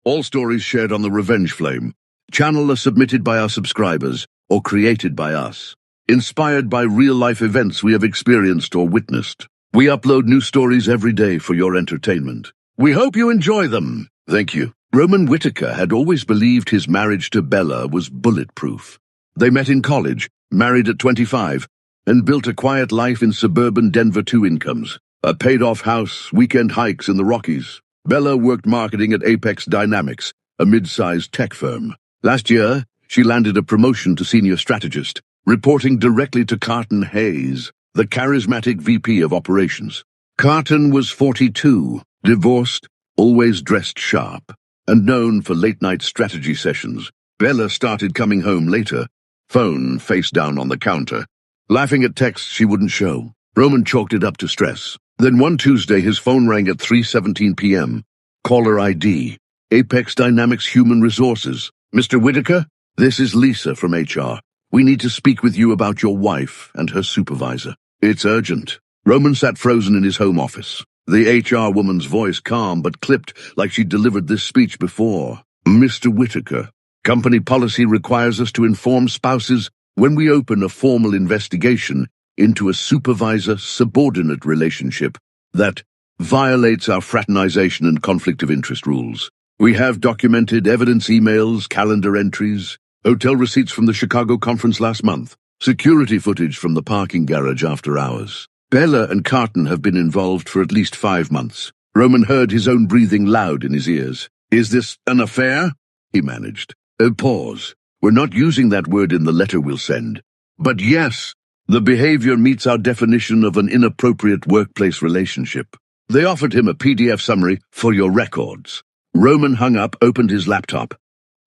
All stories shared on the Revenge Flame channel are submitted by our subscribers or created by us, inspired by real-life events we have experienced or witnessed. We upload new stories every day for your entertainment. We hope you enjoy them. Thank you. Roman Whittaker had always believed his marriage to Bella was bulletproof. They met in college, married at 25, and built a quiet life in suburban Denver. 2 incomes, a paid-off house, weekend hikes in the Rockies. Bella worked marketing at Apex Dynamics, a mid-sized tech firm. Last year, she landed a promotion to senior strategist, reporting directly to Carton Hayes, the charismatic VP of operations. Carton was 42, divorced, always dressed sharp, and known for late-night strategy sessions. Bella started coming home later, phone face down on the counter, laughing at texts she wouldn't show. Roman chalked it up to stress. Then one Tuesday his phone rang at 3:17 p.m. Caller ID, Apex Dynamics Human Resources. Mr. Whittaker, this is Lisa from HR. We need to speak with you about your wife and her supervisor. It's urgent. Roman sat frozen in his home office, the HR woman's voice calm but clipped like she'd delivered this speech before. Mr. Whittaker, company policy requires us to inform spouses when we open a formal investigation into a supervisor-subordinate relationship that violates our fraternization and conflict of interest rules. We have documented evidence, emails, calendar entries, hotel receipts from the Chicago conference last month, security footage from the parking garage after hours. Bella and Carton have been involved for at least 5 months. Roman heard his own breathing loud in his ears. Is this an affair? He managed. Pause. We're not using that word in the letter we'll send. But yes, the behavior meets our definition of an inappropriate workplace relationship. They offered him a PDF summary for your records. Roman hung up, opened his laptop,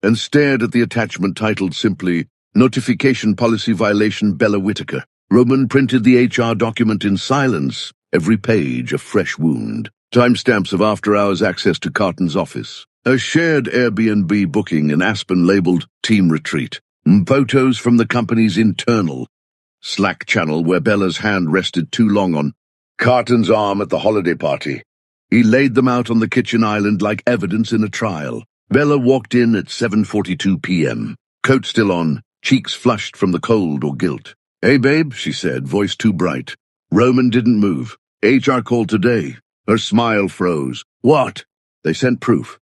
and stared at the attachment titled simply, Notification Policy Violation Bella Whittaker. Roman printed the HR document in silence, every page a fresh wound. Timestamps of after-hours access to Carton's office. A shared Airbnb booking in Aspen labeled Team Retreat. Photos from the company's internal Slack channel where Bella's hand rested too long on Carton's arm at the holiday party. He laid them out on the kitchen island like evidence in a trial. Bella walked in at 7:42 p.m., coat still on, cheeks flushed from the cold or guilt. Hey, babe, she said, voice too bright. Roman didn't move. HR called today. Her smile froze. What? They sent proof.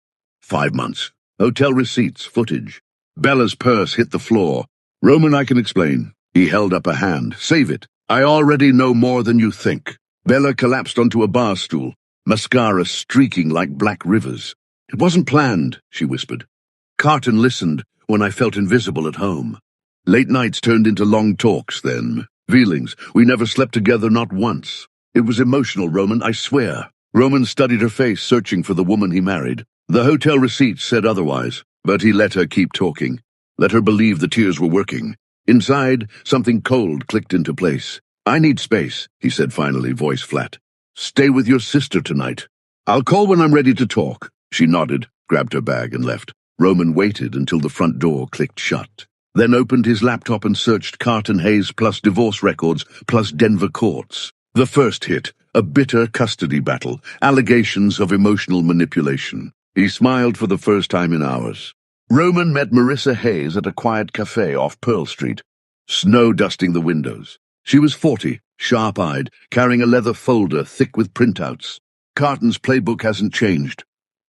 5 months. Hotel receipts, footage. Bella's purse hit the floor. Roman, I can explain. He held up a hand. Save it. I already know more than you think. Bella collapsed onto a bar stool, mascara streaking like black rivers. It wasn't planned, she whispered. Carton listened when I felt invisible at home. Late nights turned into long talks then. Feelings. We never slept together, not once. It was emotional, Roman, I swear. Roman studied her face, searching for the woman he married. The hotel receipts said otherwise, but he let her keep talking. Let her believe the tears were working. Inside, something cold clicked into place. I need space, he said finally, voice flat. Stay with your sister tonight. I'll call when I'm ready to talk. She nodded, grabbed her bag and left. Roman waited until the front door clicked shut, then opened his laptop and searched Carton Hayes plus divorce records plus Denver courts. The first hit, a bitter custody battle, allegations of emotional manipulation. He smiled for the first time in hours. Roman met Marissa Hayes at a quiet cafe off Pearl Street, snow dusting the windows. She was 40, sharp-eyed, carrying a leather folder thick with printouts. Carton's playbook hasn't changed,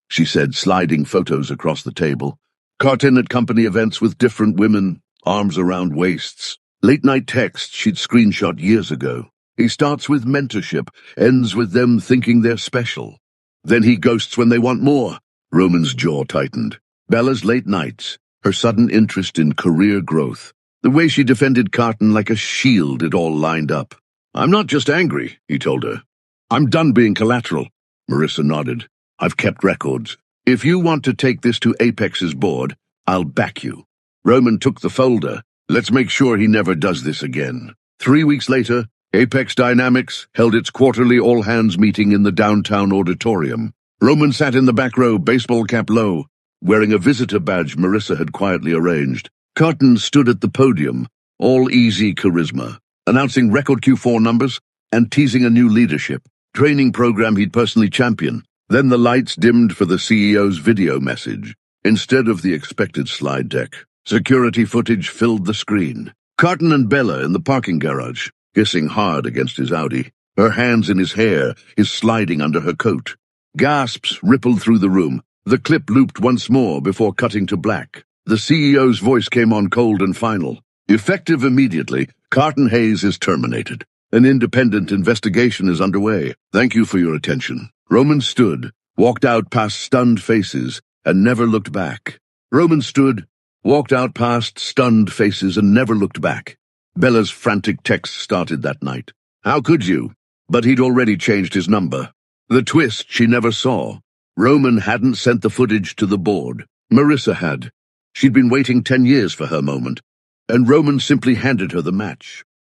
she said, sliding photos across the table. Carton at company events with different women, arms around waists. Late-night texts she'd screenshot years ago. He starts with mentorship, ends with them thinking they're special. Then he ghosts when they want more. Roman's jaw tightened. Bella's late nights, her sudden interest in career growth, the way she defended Carton like a shield, it all lined up. I'm not just angry, he told her. I'm done being collateral. Marissa nodded. I've kept records. If you want to take this to Apex's board, I'll back you. Roman took the folder. Let's make sure he never does this again. 3 weeks later, Apex Dynamics held its quarterly all-hands meeting in the downtown auditorium. Roman sat in the back row, baseball cap low, wearing a visitor badge Marissa had quietly arranged. Carton stood at the podium, all easy charisma, announcing record Q4 numbers and teasing a new leadership training program he'd personally champion. Then the lights dimmed for the CEO's video message, instead of the expected slide deck. Security footage filled the screen. Carton and Bella in the parking garage, hissing hard against his Audi, her hands in his hair, his sliding under her coat. Gasps rippled through the room. The clip looped once more before cutting to black. The CEO's voice came on cold and final. Effective immediately, Carton Hayes is terminated. An independent investigation is underway. Thank you for your attention. Roman stood, walked out past stunned faces, and never looked back. Roman stood, walked out past stunned faces, and never looked back. Bella's frantic text started that night. How could you? But he'd already changed his number. The twist she never saw. Roman hadn't sent the footage to the board. Marissa had. She'd been waiting 10 years for her moment, and Roman simply handed her the match.